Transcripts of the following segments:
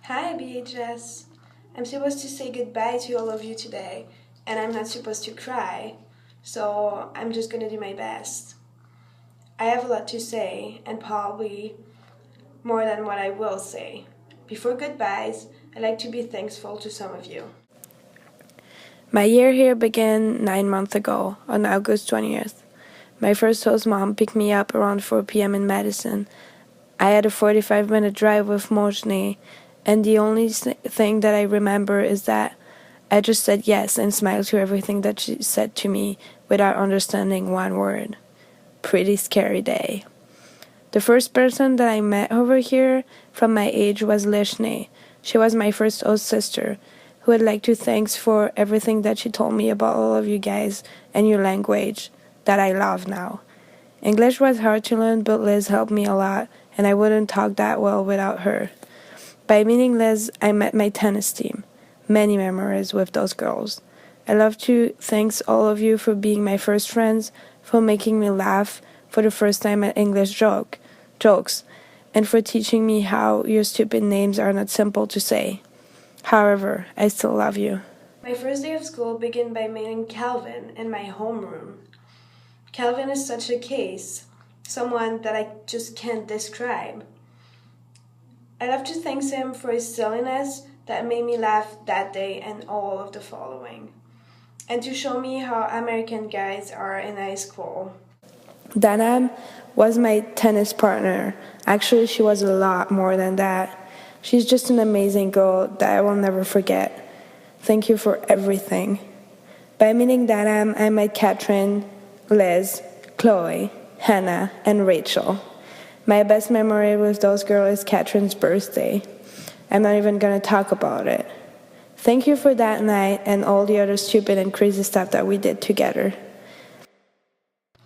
Hi, BHS. I'm supposed to say goodbye to all of you today, and I'm not supposed to cry, so I'm just gonna do my best. I have a lot to say, and probably more than what I will say. Before goodbyes, I'd like to be thankful to some of you. My year here began 9 months ago, on August 20th. My first host mom picked me up around 4 p.m. in Madison. I had a 45-minute drive with Mojne, and the only thing that I remember is that I just said yes and smiled to everything that she said to me without understanding one word. Pretty scary day. The first person that I met over here from my age was Lishne. She was my first host sister, who I'd like to thank for everything that she told me about all of you guys and your language that I love now. English was hard to learn, but Liz helped me a lot, and I wouldn't talk that well without her. By meeting Liz, I met my tennis team. Many memories with those girls. I love to thank all of you for being my first friends, for making me laugh for the first time at English jokes, and for teaching me how your stupid names are not simple to say. However, I still love you. My first day of school began by meeting Calvin in my homeroom. Calvin is such a case, someone that I just can't describe. I love to thank him for his silliness that made me laugh that day and all of the following, and to show me how American guys are in high school. Danam was my tennis partner. Actually, she was a lot more than that. She's just an amazing girl that I will never forget. Thank you for everything. By meeting Danam, I met Catherine, Liz, Chloe, Hannah, and Rachel. My best memory with those girls is Catherine's birthday. I'm not even going to talk about it. Thank you for that night and all the other stupid and crazy stuff that we did together.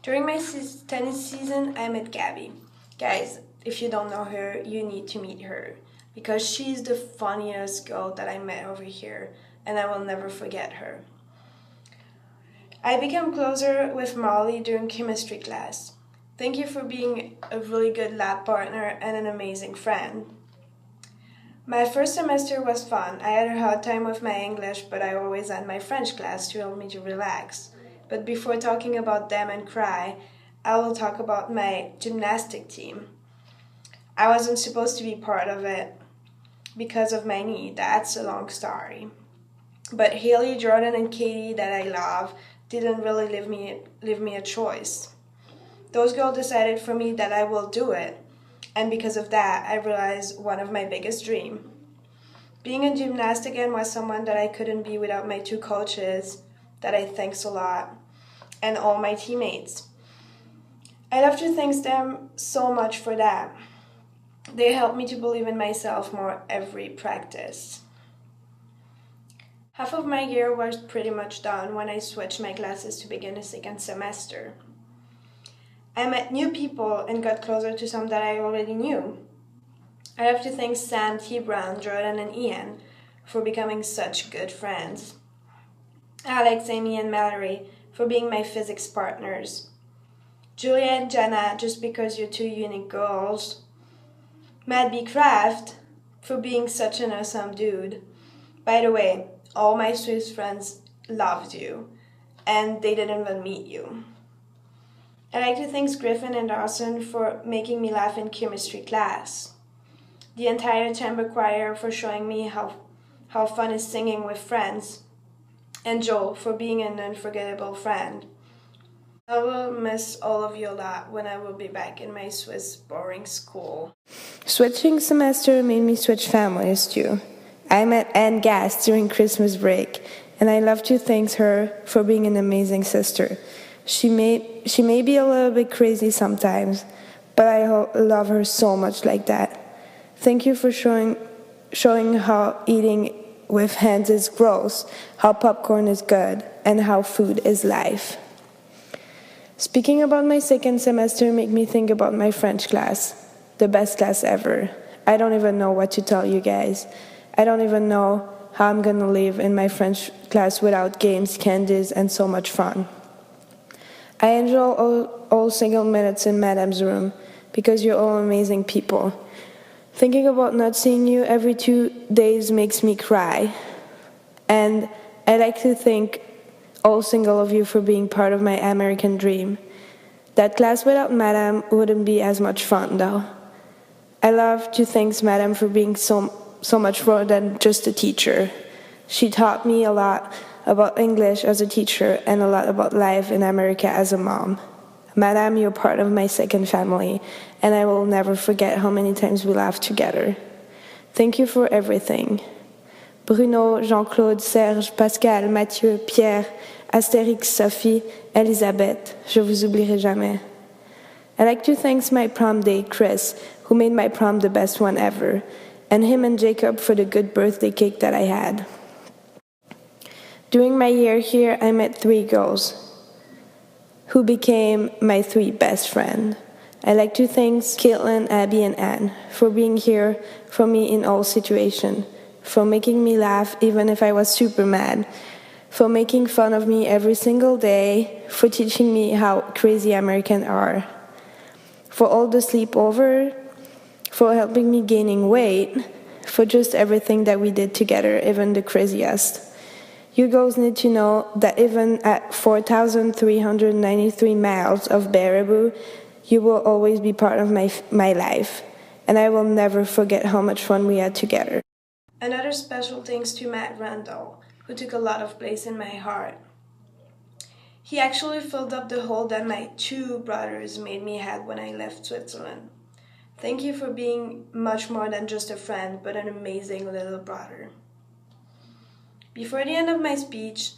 During my tennis season, I met Gabby. Guys, if you don't know her, you need to meet her because she's the funniest girl that I met over here, and I will never forget her. I became closer with Molly during chemistry class. Thank you for being a really good lab partner and an amazing friend. My first semester was fun. I had a hard time with my English, but I always had my French class to help me to relax. But before talking about them and cry, I will talk about my gymnastic team. I wasn't supposed to be part of it because of my knee. That's a long story. But Haley, Jordan, and Katie, that I love, didn't really leave me a choice. Those girls decided for me that I will do it. And because of that, I realized one of my biggest dreams. Being a gymnast again was someone that I couldn't be without my two coaches, that I thanks a lot, and all my teammates. I love to thank them so much for that. They helped me to believe in myself more every practice. Half of my year was pretty much done when I switched my classes to begin a second semester. I met new people and got closer to some that I already knew. I have to thank Sam, T. Brown, Jordan, and Ian for becoming such good friends. Alex, Amy, and Valerie for being my physics partners. Julia and Jenna, just because you're two unique girls. Matt B. Kraft for being such an awesome dude. By the way, all my Swiss friends loved you, and they didn't even meet you. I'd like to thank Griffin and Dawson for making me laugh in chemistry class. The entire chamber choir for showing me how fun is singing with friends. And Joel for being an unforgettable friend. I will miss all of you a lot when I will be back in my Swiss boring school. Switching semester made me switch families too. I met Anne Gass during Christmas break, and I love to thank her for being an amazing sister. She may be a little bit crazy sometimes, but I love her so much like that. Thank you for showing how eating with hands is gross, how popcorn is good, and how food is life. Speaking about my second semester made me think about my French class, the best class ever. I don't even know what to tell you guys. I don't even know how I'm gonna live in my French class without games, candies, and so much fun. I enjoy all single minutes in Madame's room because you're all amazing people. Thinking about not seeing you every 2 days makes me cry. And I like to thank all single of you for being part of my American dream. That class without Madame wouldn't be as much fun, though. I love to thank Madame for being so much more than just a teacher. She taught me a lot about English as a teacher and a lot about life in America as a mom. Madame, you're part of my second family, and I will never forget how many times we laughed together. Thank you for everything. Bruno, Jean-Claude, Serge, Pascal, Mathieu, Pierre, Astérix, Sophie, Elisabeth, je vous oublierai jamais. I'd like to thank my prom date, Chris, who made my prom the best one ever, and him and Jacob for the good birthday cake that I had. During my year here, I met 3 girls who became my 3 best friends. I'd like to thank Caitlin, Abby, and Anne for being here for me in all situations, for making me laugh even if I was super mad, for making fun of me every single day, for teaching me how crazy Americans are, for all the sleepover, for helping me gaining weight, for just everything that we did together, even the craziest. You girls need to know that even at 4,393 miles of Baraboo, you will always be part of my life, and I will never forget how much fun we had together. Another special thanks to Matt Randall, who took a lot of place in my heart. He actually filled up the hole that my 2 brothers made me had when I left Switzerland. Thank you for being much more than just a friend, but an amazing little brother. Before the end of my speech,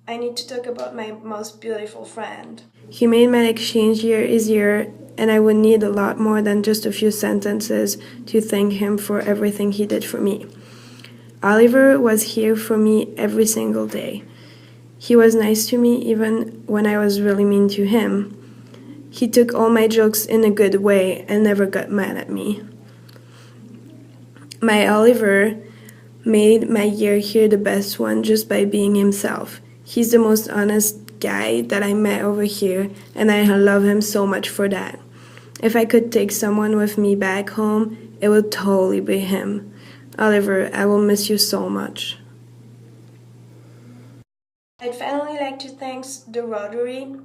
I need to talk about my most beautiful friend. He made my exchange year easier, and I would need a lot more than just a few sentences to thank him for everything he did for me. Oliver was here for me every single day. He was nice to me even when I was really mean to him. He took all my jokes in a good way and never got mad at me. My Oliver made my year here the best one just by being himself. He's the most honest guy that I met over here, and I love him so much for that. If I could take someone with me back home, it would totally be him. Oliver, I will miss you so much. I'd finally like to thank the Rotary,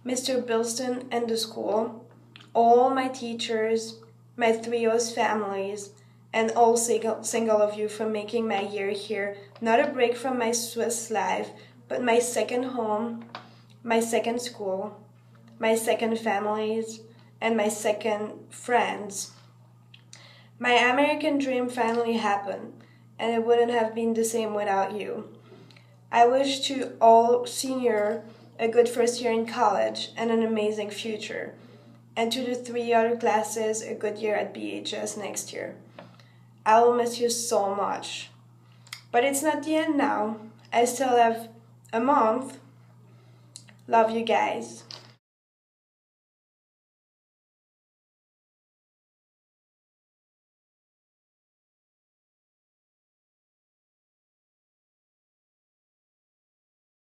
Mr. Bilston, and the school, all my teachers, my 3O's families, and all single of you for making my year here not a break from my Swiss life, but my second home, my second school, my second families, and my second friends. My American dream finally happened, and it wouldn't have been the same without you. I wish to all seniors a good first year in college and an amazing future, and to the 3 other classes a good year at BHS next year. I will miss you so much. But it's not the end now. I still have a month. Love you guys.